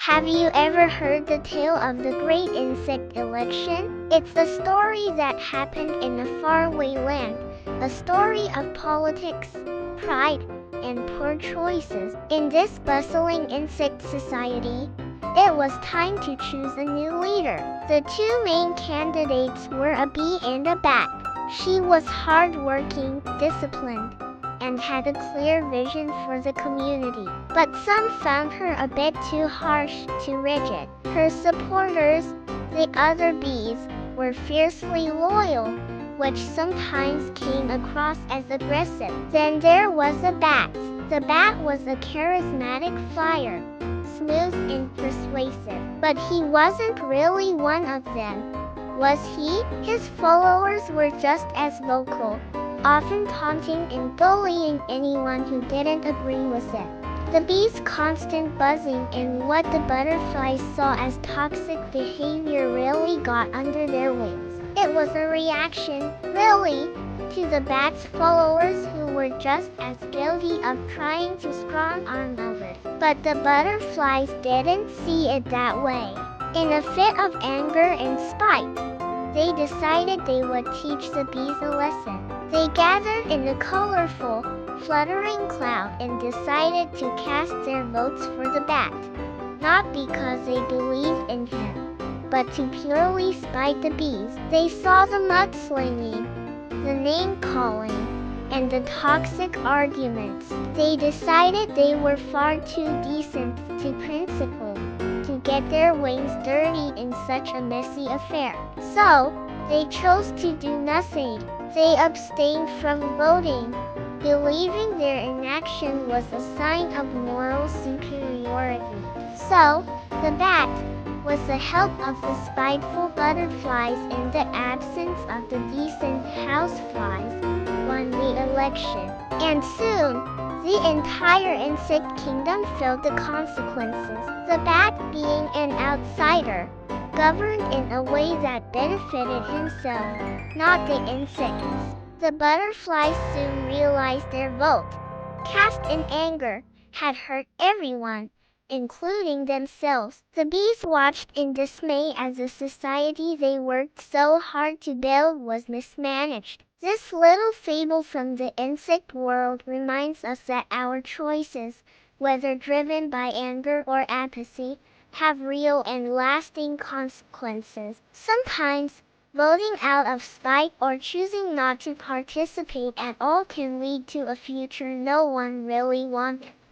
Have you ever heard the tale of the great insect election? It's a story that happened in a faraway land, a story of politics, pride, and poor choices. In this bustling insect society, it was time to choose a new leader. The two main candidates were a bee and a bat. She was hardworking, disciplined, and had a clear vision for the community. But some found her a bit too harsh, too rigid. Her supporters, the other bees, were fiercely loyal, which sometimes came across as aggressive. Then there was a bat. The bat was a charismatic flyer, smooth and persuasive. But he wasn't really one of them, was he? His followers were just as vocal, often taunting and bullying anyone who didn't agree with it. The bees' constant buzzing and what the butterflies saw as toxic behavior really got under their wings. It was a reaction, really, to the bat's followers who were just as guilty of trying to strong-arm others. But the butterflies didn't see it that way. In a fit of anger and spite, they decided they would teach the bees a lesson. They gathered in a colorful, fluttering cloud and decided to cast their votes for the bat, not because they believed in him, but to purely spite the bees. They saw the mudslinging, the name-calling, and the toxic arguments. They decided they were far too decent to principle to get their wings dirty in such a messy affair. So, they chose to do nothing. They abstained from voting, believing their inaction was a sign of moral superiority. So, the bat, with the help of the spiteful butterflies and the absence of the decent houseflies, won the election. And soon, the entire insect kingdom felt the consequences. The bat, being an outsider, governed in a way that benefited himself, not the insects. The butterflies soon realized their vote, cast in anger, had hurt everyone, including themselves. The bees watched in dismay as the society they worked so hard to build was mismanaged. This little fable from the insect world reminds us that our choices, whether driven by anger or apathy, have real and lasting consequences. Sometimes, voting out of spite or choosing not to participate at all can lead to a future no one really wanted.